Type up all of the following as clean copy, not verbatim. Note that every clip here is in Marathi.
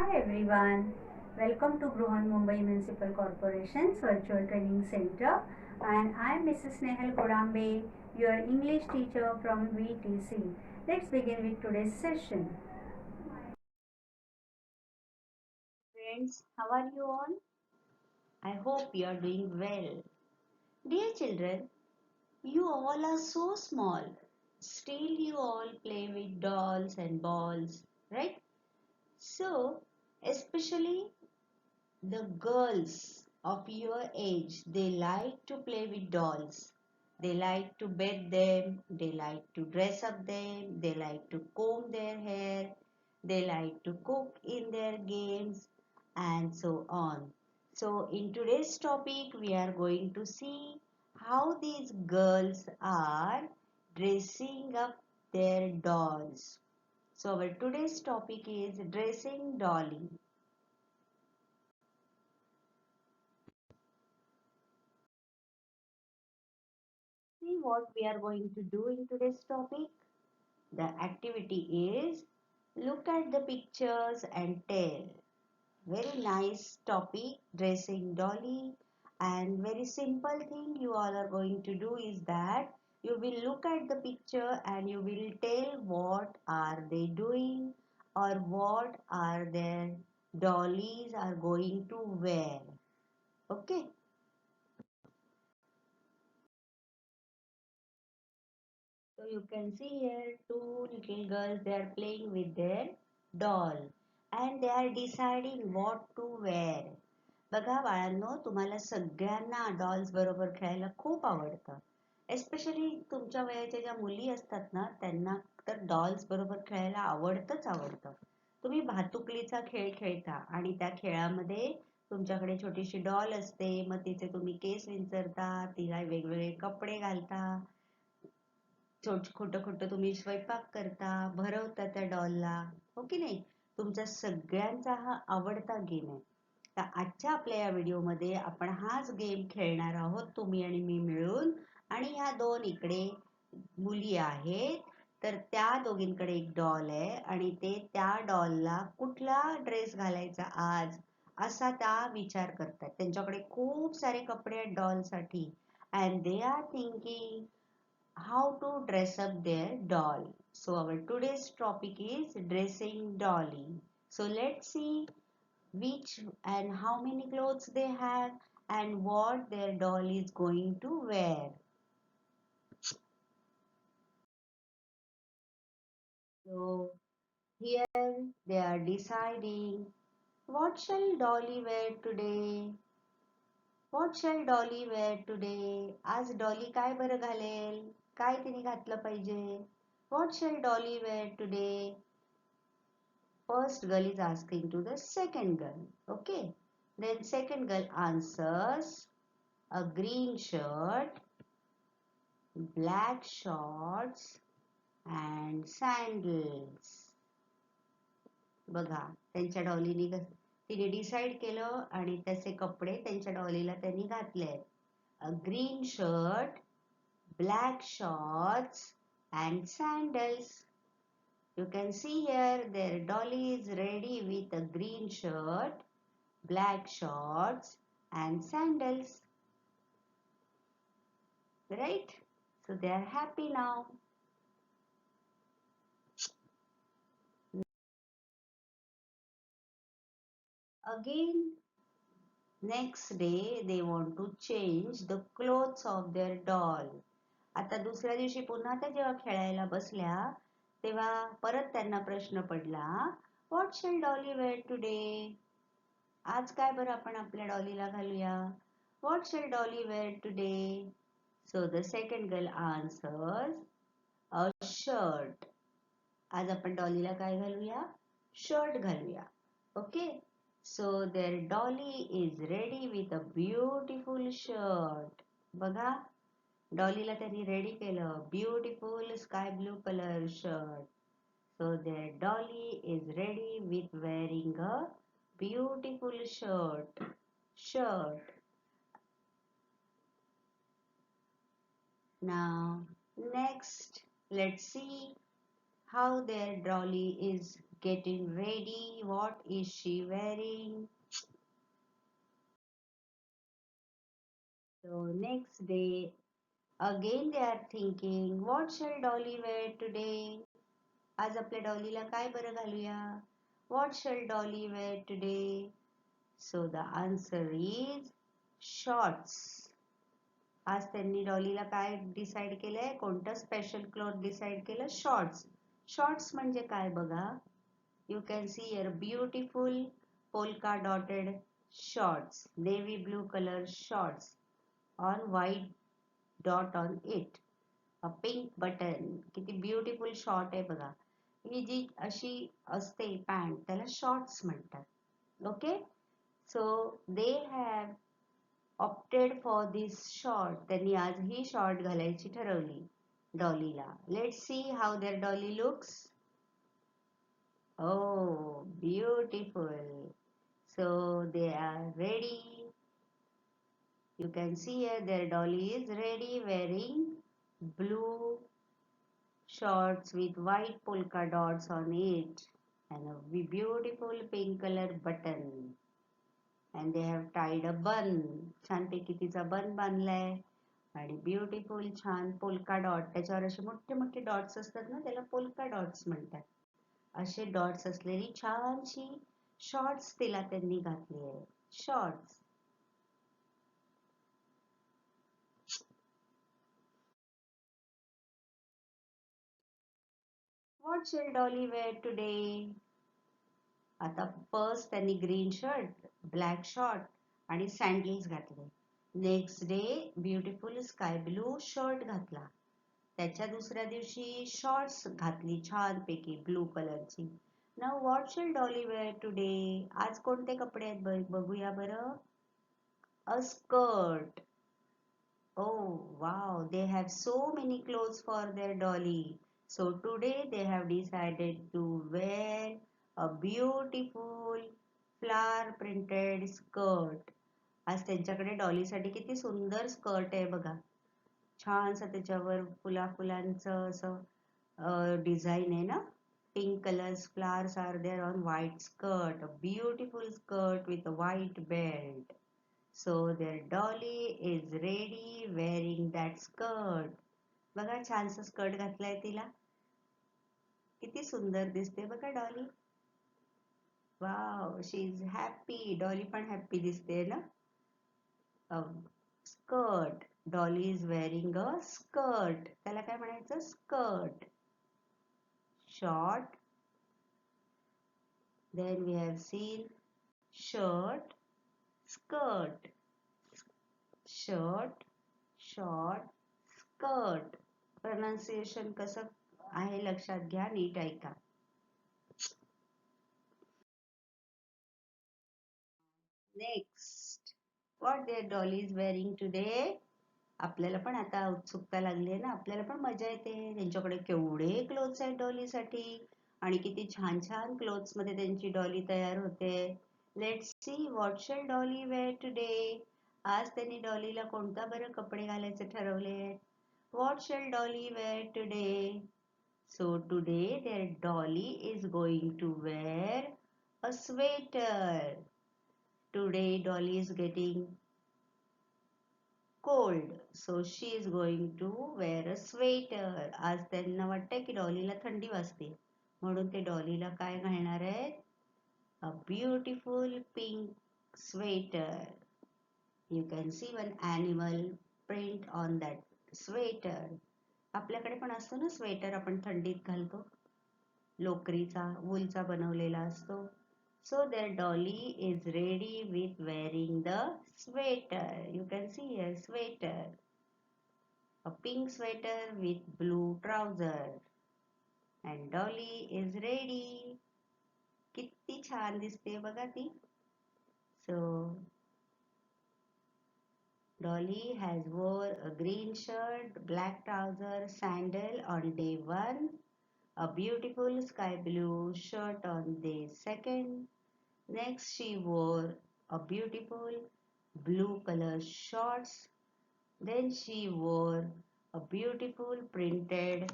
Hi everyone, welcome to Bruhan Mumbai Municipal Corporation's Virtual Training Center, and I am Mrs. Nehal Kodambe, your English teacher from VTC. Let's begin with today's session. Friends, how are you all? I hope you are doing well. Dear children, you all are so small. Still, you all play with dolls and balls, right? So, especially the girls of your age, they like to play with dolls. They like to bed them, they like to dress up them, they like to comb their hair, they like to cook in their games, and so on. So, in today's topic, we are going to see how these girls are dressing up their dolls. So, our today's topic is dressing dolly. See what we are going to do in today's topic. The activity is look at the pictures and tell. Very nice topic, dressing dolly, and very simple thing you all are going to do is that you will look at the picture and you will tell what are they doing or what are their dollies are going to wear. Okay. So you can see here two little girls, they are playing with their doll and they are deciding what to wear. बघा बाळांनो, तुम्हाला सगळ्यांना डॉल्स बरोबर खेळायला खूप आवडतं. एस्पेशली तुमच्या वयाच्या ज्या मुली असतात ना, त्यांना तर डॉल्स बरोबर खेळायला आवडतंच आवडतं. तुम्ही भातुकलीचा खेळ खेळता आणि त्या खेळामध्ये तुमच्याकडे छोटीशी डॉल असते, मग तिचे तुम्ही केस विंचरता, तिला वेगवेगळे कपडे घालता, खोटं खोटं तुम्ही स्वयंपाक करता, भरवता त्या डॉलला, हो की नाही? तुमचा सगळ्यांचा हा आवडता गेम आहे. तर आजच्या आपल्या या व्हिडिओमध्ये आपण हाच गेम खेळणार आहोत, तुम्ही आणि मी मिळून. आणि ह्या दोन इकडे मुली आहेत, तर त्या दोघींकडे एक डॉल आहे आणि ते त्या डॉलला कुठला ड्रेस घालायचा आज असा त्या विचार करतात. त्यांच्याकडे खूप सारे कपडे आहेत डॉलसाठी and they are thinking how to dress up their doll. So our today's topic is dressing dolly. So let's see which and how many clothes they have and what their doll is going to wear. So here they are deciding what shall Dolly wear today? What shall Dolly wear today? आज डॉली काय बरं घालेल? काय तिने घातलं पाहिजे? What shall Dolly wear today? First girl is asking to the second girl. Okay. Then second girl answers a green shirt, black shorts and sandals. बघा त्यांच्या डॉलीने तिने डिसाइड केलं आणि त्याचे कपडे त्यांच्या डॉलीला त्यांनी घातले. A green shirt, black shorts and sandals. You can see here their dolly is ready with a green shirt, black shorts and sandals. Right? So they are happy now. Again, next day they want to change the clothes of their doll. आता दुसऱ्या दिवशी पुन्हा त्या जेव्हा खेळायला बसल्या तेव्हा परत त्यांना प्रश्न पडला, What shall Dolly wear today? आज काय बरं आपण आपल्या डॉलीला घालूया? What shall Dolly wear today? So the second girl answers, a shirt. आज आपण डॉलीला काय घालूया? शर्ट घालूया. Okay. So there Dolly is ready with a beautiful shirt. बघा डॉलीला त्यांनी रेडी केलं beautiful sky blue colour shirt. So there Dolly is ready with wearing a beautiful shirt. Now next let's see how their dolly is getting ready. What is she wearing? So next day, again they are thinking, what shall Dolly wear today? आज आपल्या डॉलीला काय बरं घालूया? What shall Dolly wear today? So the answer is shorts. आज त्यांनी डॉलीला काय डिसाइड केलंय? कोणतं स्पेशल क्लोथ डिसाइड केलं? शॉर्ट्स. शॉर्ट्स म्हणजे काय बघा? You can see here beautiful polka dotted shorts, navy blue color shorts on white dot on it. A pink button. किती ब्युटिफुल शॉर्ट आहे बघा. ही जी अशी असते पॅन्ट त्याला शॉर्ट्स म्हणतात. Okay, so they have opted for this short. त्यांनी आज ही शॉर्ट घालायची ठरवली डॉलीला. Let's see how their Dolly looks. Oh, beautiful. So they are ready. You can see here their dolly is ready wearing blue shorts with white polka dots on it and a beautiful pink color button. And they have tied a bun. छानपैकी तिचा बन बांधलाय आणि ब्युटिफुल छान पोल्का डॉट. त्याच्यावर असे मोठे मोठे डॉट्स असतात ना, त्याला पोल्का डॉट्स म्हणतात. असे डॉट्स असलेली छानशी शॉर्ट्स तिला त्यांनी घातली आहे. Shorts. What shall Dolly wear today? आता फर्स्ट त्यांनी ग्रीन शर्ट, ब्लॅक शॉर्ट आणि सँडल्स घातले. Next day beautiful sky blue shirt घातला. त्याच्या दुसऱ्या दिवशी शॉर्ट्स घातली छानपैकी ब्लू कलरची. Now what shall Dolly wear today? आज कोणते कपडे आहेत बघूया बरं. A skirt. Oh wow, they have so many clothes for their dolly. So today they have decided to wear a beautiful flower printed skirt. आज त्यांच्याकडे डॉलीसाठी किती सुंदर स्कर्ट आहे बघा. छानसं त्याच्यावर फुलांचं असं डिझाईन आहे ना. Pink colors flowers are there on white skirt. A beautiful skirt with a white belt. So their dolly is ready wearing that skirt. बघा छानसं स्कर्ट घातलाय तिला. किती सुंदर दिसते बघा Dolly. Wow, she is happy. Dolly पण हॅपी दिसते ना. Skirt. Dolly is wearing a skirt. त्याला काय म्हणायचं? Skirt. Short. Then we have seen shirt, skirt. Shirt, short, skirt. Pronunciation कसं आहे लक्षात घ्या, नीट ऐका. Next, what their Dolly is wearing today? आपल्याला पण आता उत्सुकता लागली आहे ना, आपल्याला पण मजा येते. त्यांच्याकडे केवढे क्लोथ्स आहेत डॉलीसाठी आणि किती छान छान क्लोथ्स मध्ये त्यांची डॉली तयार होते. Let's see what shall Dolly wear today. आज त्यांनी डॉलीला कोणता बरं कपडे घालायचे ठरवले? What shall Dolly wear today? So today their Dolly is going to wear a sweater. Today Dolly is getting cold, so she is going to wear a sweater. आज त्यांना वाटतंय की डॉलीला थंडी वाजते, म्हणून ते डॉलीला काय घालणार आहेत? A beautiful pink sweater. You can see one animal print on that sweater. आपल्याकडे पण असतो ना स्वेटर, आपण थंडीत घालतो. लोकरीचा, वूलचा बनवलेला असतो. So their dolly is ready with wearing the sweater. You can see here sweater. A pink sweater with blue trouser. And dolly is ready. किती छान दिसते बघा ती. So Dolly has wore a green shirt, black trouser, sandal on day 1, a beautiful sky blue shirt on day 2nd. Next she wore a beautiful blue color shorts. Then she wore a beautiful printed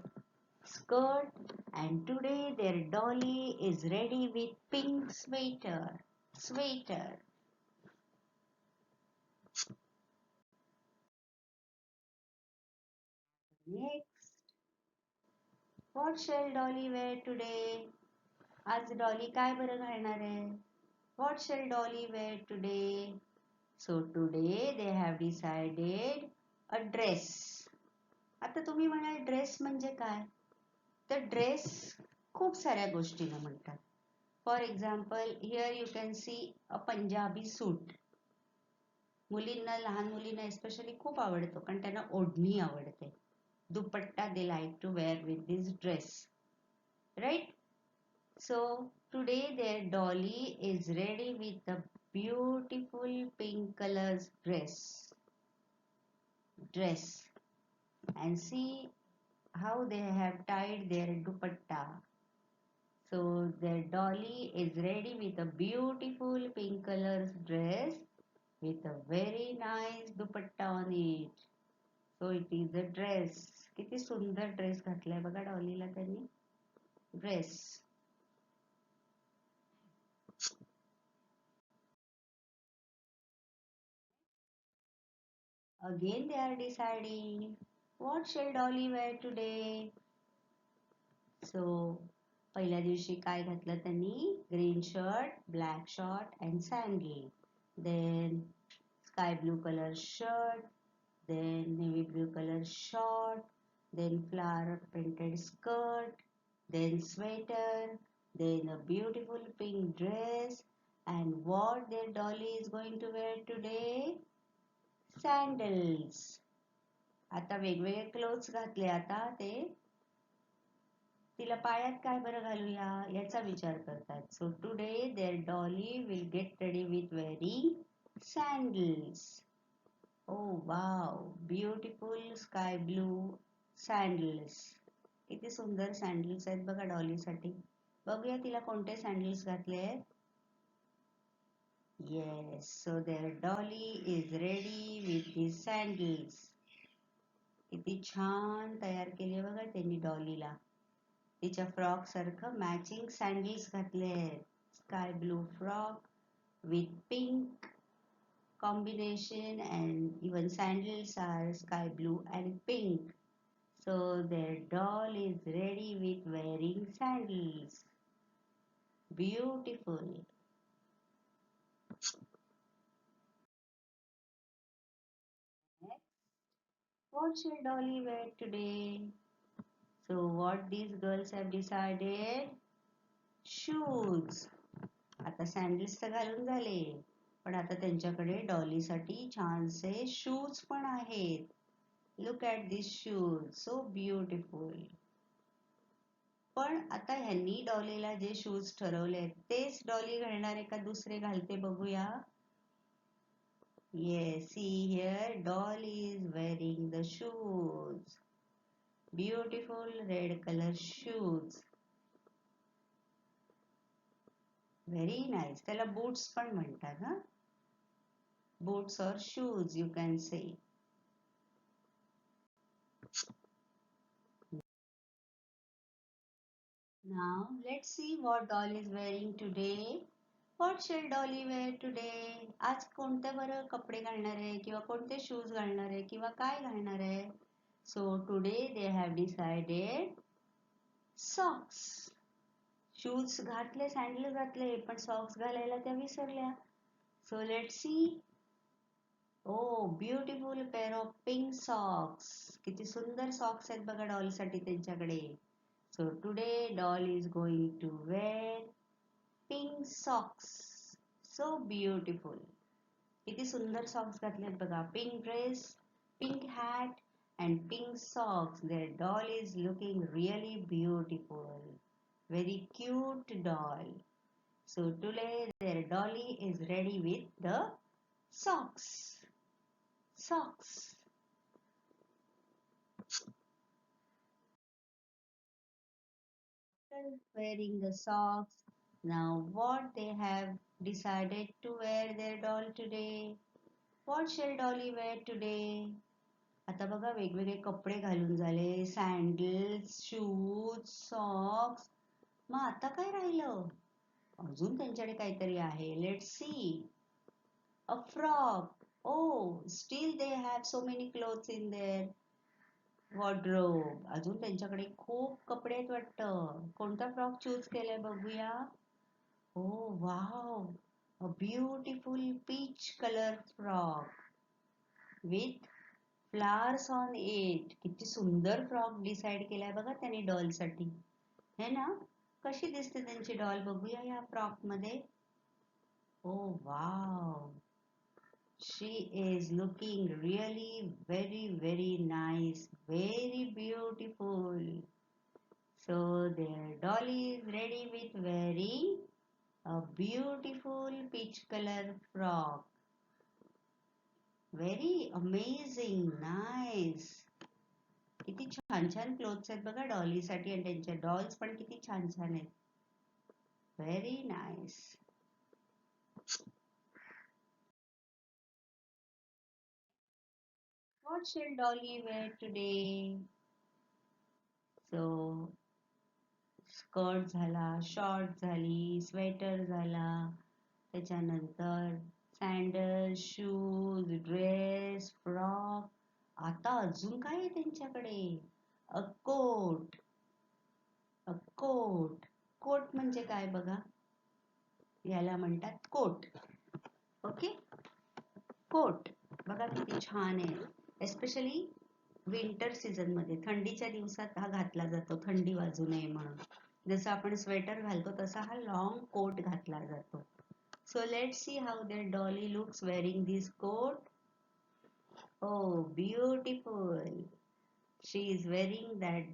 skirt, and today their dolly is ready with pink sweater. Next, what shall Dolly wear today? आज डॉली काय बरं घालणार आहे? What shall Dolly wear today? So today they have decided a dress. आता तुम्ही म्हणाल ड्रेस म्हणजे काय? तर ड्रेस खूप साऱ्या गोष्टींना म्हणतात. For example here you can see a Punjabi suit. मुलींना, लहान मुलींना एस्पेशली खूप आवडतो, कारण त्यांना ओढणी आवडते. दुपट्टा they like to wear with this dress, right? So today their dolly is ready with a beautiful pink color's dress, and see how they have tied their dupatta. So their dolly is ready with a beautiful pink color's dress with a very nice dupatta on it. So it is a dress. किती सुंदर ड्रेस घातलाय बघा डॉलीला त्यांनी. Dress. Again they are deciding what shall Dolly wear today. So पहिल्या दिवशी काय घातलं त्यांनी? Green shirt, black short and sandal. Then sky blue color shirt, then navy blue color short, then flower printed skirt, then sweater, then a beautiful pink dress, and what their dolly is going to wear today? Sandals. आता वेगवेगळे क्लोथ्स घातले. आता ते तिला पायात काय बरं घालूया याचा विचार करतात. So today their Dolly will get ready with wearing sandals. Oh wow, beautiful sky blue sandals. किती सुंदर सँडल्स आहेत बघा डॉलीसाठी. बघूया तिला कोणते सँडल्स घातले आहेत. Yes, so their dolly is ready with these sandals. किती छान तयार केले बघा त्यांनी डॉलीला. तिच्या फ्रॉक सारखं मॅचिंग सँडल्स घातले आहेत. Sky blue frock with pink combination, and even sandals are sky blue and pink. So their doll is ready with wearing sandals. Beautiful. Next, what shall Dolly wear today? So what these girls have decided? Shoes. आता सँडल्स तर घालून झाले, पण आता त्यांच्याकडे डॉलीसाठी छानसे शूज पण आहेत. Look at this shoes, so beautiful. पण आता ह्यांनी डॉलीला जे शूज ठरवले तेच डॉली घालणार आहे का दुसरे घालते बघूया. Yes, see here, Dolly is wearing the shoes. Beautiful red color shoes. Very nice. त्याला boots पण म्हणतात हा. Boots or shoes you can say. Now let's see what Dolly is wearing today. What shall Dolly wear today? आज कोणते बरं कपडे घालणार आहे किंवा कोणते शूज घालणार आहे किंवा काय घालणार आहे? So today they have decided socks. Shoes घातले, सँडल घातले, पण सॉक्स घालायला त्या विसरल्या. So let's see. Oh, beautiful pair of pink socks. किती सुंदर सॉक्स आहेत बघा डॉलसाठी त्यांच्याकडे. So today doll is going to wear pink socks. So beautiful. किती सुंदर सॉक्स घातलेत बघा. Pink dress, pink hat and pink socks. Their doll is looking really beautiful. Very cute doll. So today their dolly is ready with the socks. Socks. After wearing the socks, now what they have decided to wear their doll today? What shall Dolly wear today? आता बघा वेगवेगळे कपडे घालून झाले, सँडल्स, शूज, सॉक्स. मग आता काय राहिलं? अजून त्यांच्याकडे काहीतरी आहे. Let's see. A frock. Oh, still they have so many clothes in their wardrobe. अजून त्यांच्याकडे खूप कपडे आहेत वाटतं. कोणता फ्रॉक चूज केलाय बघूया. Oh, wow. A beautiful peach color frock with flowers on it. किती सुंदर फ्रॉक डिसाईड केलाय बघा त्याने डॉल साठी. है ना? कशी दिसते त्यांची डॉल बघूया या फ्रॉक मध्ये. Oh, wow. She is looking really very nice, very beautiful. So their dolly is ready with wearing a beautiful peach color frock. Very amazing, nice. किती छान छान क्लोथ्स आहेत बघा डॉलीसाठी आणि त्यांच्या डॉल्स पण किती छान छान आहेत. Very nice. What shall Dolly wear today? So skirt झाला, शॉर्ट झाली, स्वेटर झाला, त्याच्यानंतर सँडल, शूज, ड्रेस, फ्रॉक. आता अजून काय आहे त्यांच्याकडे? अ कोट. अ कोट. कोट म्हणजे काय बघा? याला म्हणतात कोट. ओके, कोट बघा किती छान आहे. एस्पेशली विंटर सीझन मध्ये, थंडीच्या दिवसात हा घातला जातो, थंडी वाजू नये म्हणून. जसं आपण स्वेटर घालतो तसा हा लॉंग कोट घातला जातो. So let's see how their Dolly looks wearing this coat. Oh, beautiful. She is wearing that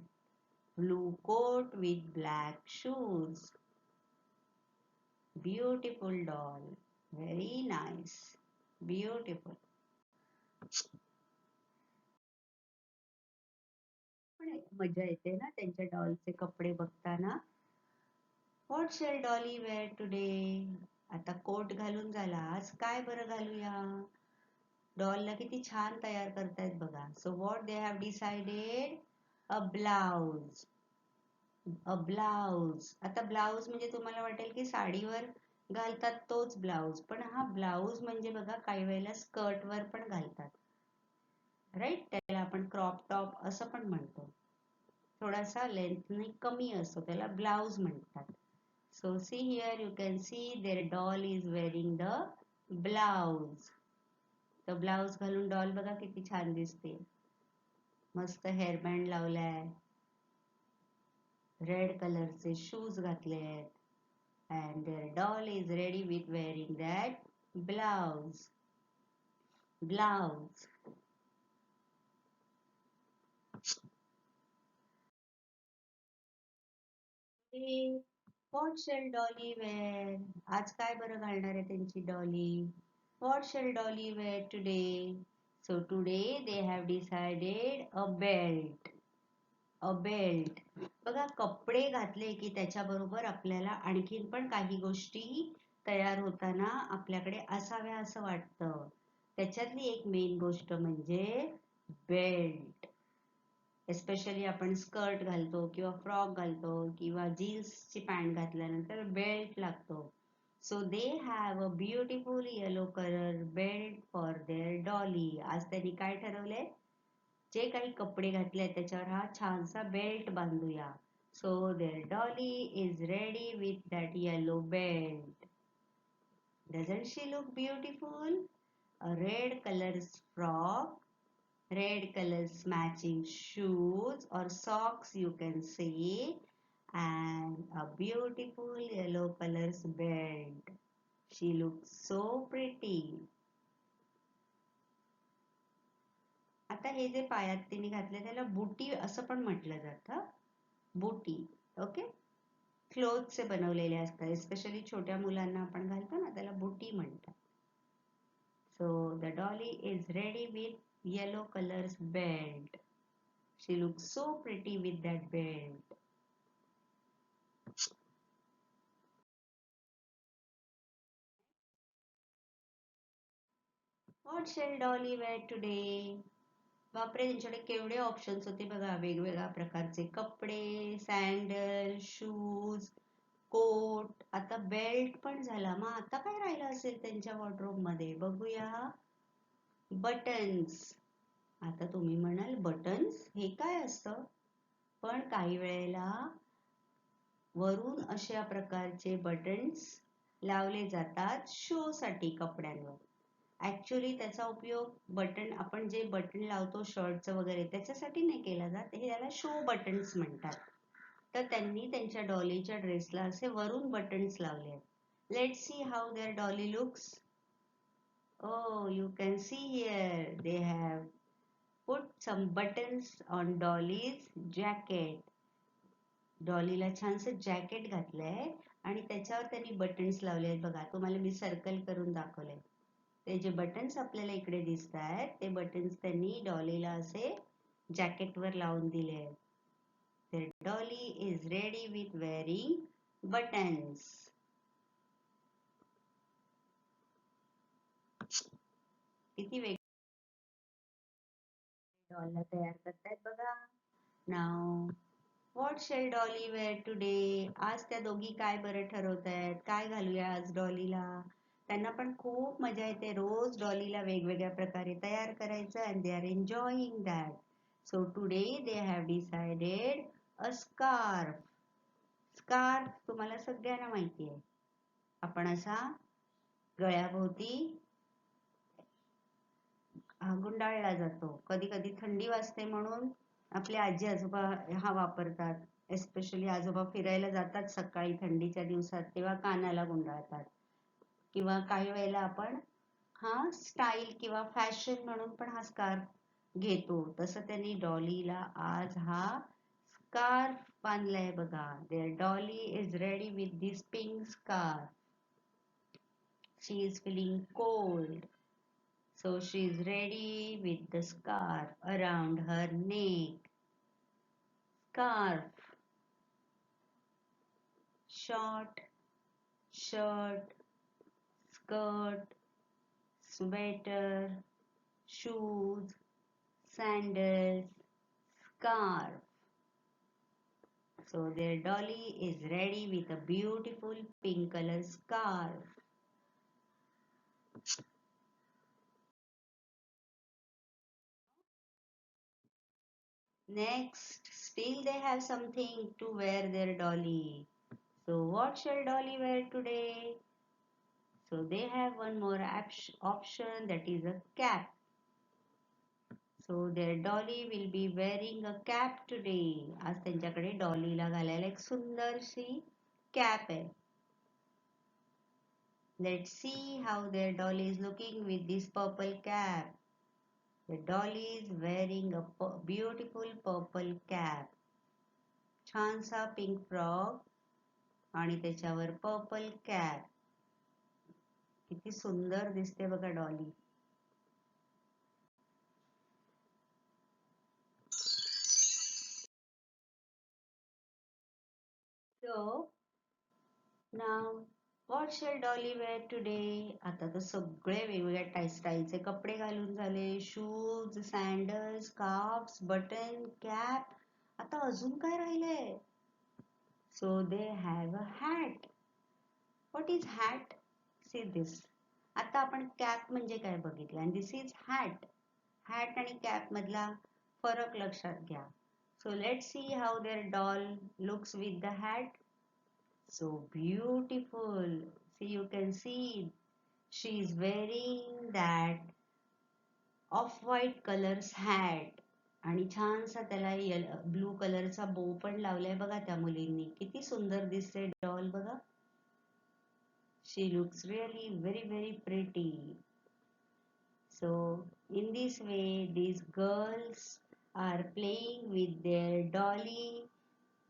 blue coat with black shoes. Beautiful doll. Very nice. Beautiful. पण एक मजा येते ना त्यांच्या डॉलचे कपडे बघताना. What shall Dolly wear today? आता कोट घालून झाला, आज काय बरं घालूया? डॉलला किती छान तयार करतायत बघा. So what they have decided? A blouse. A blouse. आता ब्लाउज म्हणजे तुम्हाला वाटेल की साडीवर घालतात तोच ब्लाउज, पण हा ब्लाउज म्हणजे बघा काही वेळेला स्कर्ट वर पण घालतात. राईट, त्याला आपण क्रॉप टॉप असं पण म्हणतो. थोडासा लेंथने कमी असतो, त्याला ब्लाउज म्हणतात. So see here you can see their doll is wearing the blouse. तर ब्लाउज घालून डॉल बघा किती छान दिसते. मस्त हेअरबँड लावलाय, रेड कलरचे शूज घातले आहेत, and their doll is ready with wearing that blouse. Blouse. Hey, what shall Dolly wear? आज काय बरं घालणार आहे त्यांची Dolly? What shall Dolly wear today? So today they have decided a belt. A belt. बघा कपडे घातले की त्याच्याबरोबर आपल्याला आणखीन पण काही गोष्टी तयार होताना आपल्याकडे असाव्या असं वाटतं. त्याच्यातली एक मेन गोष्ट म्हणजे बेल्ट. एस्पेशली आपण स्कर्ट घालतो किंवा फ्रॉक घालतो किंवा जीन्सची पॅन्ट घातल्यानंतर बेल्ट लागतो. So they have a beautiful yellow colour belt for their Dolly. आज त्यांनी काय ठरवलंय? जे काही कपडे घातले त्याच्यावर हा छानसा बेल्ट बांधूया. So there Dolly is ready with that yellow belt. Doesn't she look beautiful? A red color frock, red colors matching shoes or socks you can say, and a beautiful yellow colors belt. She looks so pretty. आता हे जे पायात तिने घातले त्याला बुटी असं पण म्हटलं जातं. बुटी. ओके, क्लोथचे बनवलेले असतात, एस्पेशली छोट्या मुलांना आपण घालतो ना त्याला बुटी म्हणतात. So the dolly is ready with yellow colors belt. She looks so pretty with that belt. What shall Dolly wear today? बापरे, त्यांच्याकडे केवढे ऑप्शन्स होते बघा, वेगवेगळ्या प्रकारचे कपडे, सँडल, शूज, कोट, आता बेल्ट पण झाला. मग आता काय राहिलं असेल त्यांच्या वॉर्डरोब मध्ये, बघूया. बटन्स. आता तुम्ही म्हणाल बटन्स हे काय असतं, पण काही वेळेला वरून अशा प्रकारचे बटन्स लावले जातात शो साठी कपड्यांवर. ऍक्च्युली त्याचा उपयोग बटन, आपण जे बटन लावतो शर्टचं वगैरे, त्याच्यासाठी नाही केला जात, हे याला शो बटन्स म्हणतात. तर त्यांनी त्यांच्या डॉलीच्या ड्रेसला असे वरून बटन्स लावले आहेत. Let's see how their Dolly looks. Oh, you can see here they have put some buttons on Dolly's jacket. डॉलीला छानसं जॅकेट घातलंय आणि त्याच्यावर त्यांनी बटन्स लावले आहेत बघा. तुम्हाला मी सर्कल करून दाखवलंय. ते जे बटन्स आपल्याला इकडे दिसत आहेत, ते बटन्स त्यांनी डॉलीला असे जॅकेटवर लावून दिले आहेत. तर Dolly is ready with wearing buttons. किती वेग डॉलला तयार करतायत बघा. नाव what shall Dolly wear today. आज त्या दोघी काय बरं ठरवतायत, काय घालूया आज डॉलीला. त्यांना पण खूप मजा येते रोज डॉलीला वेगवेगळ्या प्रकारे तयार करायचं, and they R enjoying that. So today they have decided a scarf. Scarf तुम्हाला सगळ्यांना माहिती आहे, आपण असा गळ्याभोवती गुंडाळला जातो. कधी कधी थंडी वाजते म्हणून आपले आजी आजोबा हा वापरतात. एस्पेशली आजोबा फिरायला जातात सकाळी थंडीच्या दिवसात, तेव्हा कानाला गुंडाळतात. किंवा काही वेळेला आपण हा स्टाईल किंवा फॅशन म्हणून पण हा स्कार्फ घेतो. तसं त्यांनी डॉलीला आज हा स्कार्फ बांधलाय बघा. Their Dolly is ready with this pink scarf. She is feeling cold. So she is ready with the scarf around her neck. Scarf, short, shirt, skirt, sweater, shoes, sandals, scarf. So their dolly is ready with a beautiful pink color scarf. Next, still they have something to wear their dolly. So what shall dolly wear today? So they have one more option, that is a cap. So their dolly will be wearing a cap today. आज त्यांच्याकडे डॉलीला घालायला एक सुंदरशी कॅप आहे. Let's see how their dolly is looking with this purple cap. The dolly is wearing a beautiful purple cap. छानसा पिंक फ्रॉक आणि त्याच्यावर पर्पल कॅप. किती सुंदर दिसते बघा Dolly. So now what shall Dolly wear today? आता तर सगळे वेगवेगळ्या स्टाईलचे कपडे घालून झाले. Shoes, sandals, scarfs, button, cap. आता अजून काय राहिलंय? So they have a hat. What is hat? See this. आता आपण कॅप म्हणजे काय बघितलं, and this is hat. Hat आणि कॅप मधला फरक लक्षात घ्या. So let's see how their doll looks with the hat. So beautiful. See, you can see she is wearing that off-white color's hat. आणि छानसा त्याला ब्लू कलरचा बो पण लावलाय बघा त्या मुलींनी. किती सुंदर दिसते डॉल बघा. She looks really very pretty. So in this way these girls are playing with their dolly.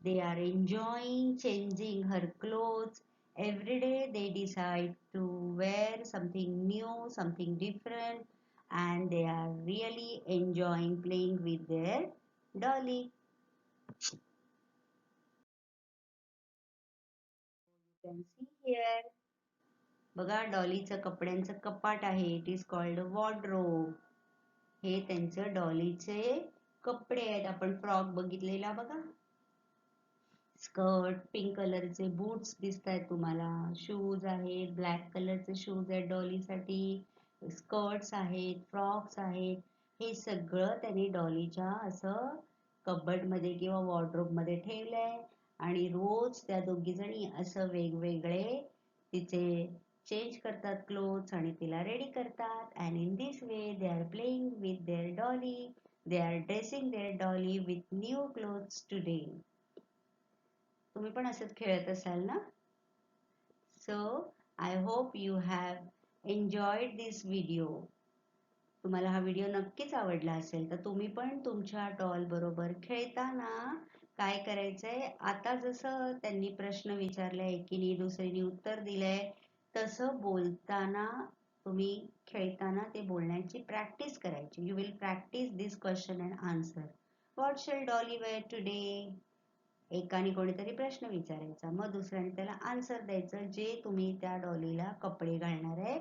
They are enjoying changing her clothes. Every day they decide to wear something new, something different, and they are really enjoying playing with their dolly. You can see here. बघा डॉलीचं कपड्यांचं कपाट आहे. It is called a wardrobe. हे त्यांचं डॉलीचे कपडे आहेत. आपण फ्रॉक बघितलेला बघा, स्कर्ट, पिंक कलरचे बूट्स दिसत आहेत तुम्हाला, शूज आहेत, ब्लॅक कलरचे शूज आहेत डॉलीसाठी, स्कर्ट्स आहेत, फ्रॉक्स आहेत. हे सगळं त्यांनी डॉलीच्या असं कबर्ड मध्ये किंवा वॉर्डरोब मध्ये ठेवलंय आणि रोज त्या दोघी जणी असं वेगवेगळे तिचे चेंज करतात क्लोथ्स आणि तिला रेडी करतात. And in this way they are playing with their Dolly, they are dressing their Dolly with new clothes today. तुम्ही पण असंच खेळत असाल ना? So I hope you have enjoyed this video. तुम्हाला हा व्हिडिओ नक्कीच आवडला असेल तर तुम्ही पण तुमच्या डॉल बरोबर खेळताना काय करायचंय, आता जसं त्यांनी प्रश्न विचारलाय एकीने दुसरीने उत्तर दिलंय तसं बोलताना तुम्ही खेळताना ते बोलण्याची प्रॅक्टिस करायची. You will practice this question and answer. What shall Dolly wear today? एकाने कोणीतरी प्रश्न विचारायचा, मग दुसऱ्याने त्याला आन्सर द्यायचं. जे तुम्ही त्या डॉलीला कपडे घालणार आहे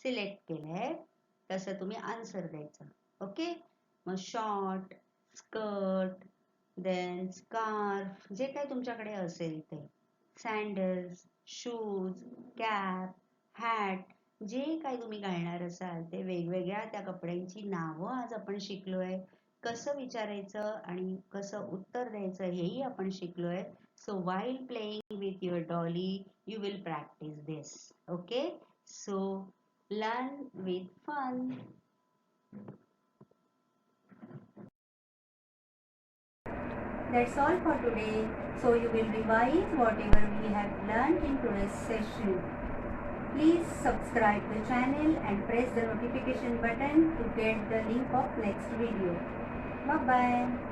सिलेक्ट केलंय तसं तुम्ही आन्सर द्यायचं. ओके, मग शॉर्ट, स्कर्ट, देन स्कार्फ, जे काही तुमच्याकडे असेल ते, सँडल्स, शूज, कॅप, हॅट, जे काही तुम्ही घालणार असाल ते वेगवेगळ्या त्या कपड्यांची नावं आज आपण शिकलोय. कसं विचारायचं आणि कसं उत्तर द्यायचं हेही आपण शिकलोय. So while playing with your dolly you will practice this. Okay, so learn with fun. That's all for today. So you will revise whatever we have learned in today's session. Please subscribe the channel and press the notification button to get the link of next video. Bye bye.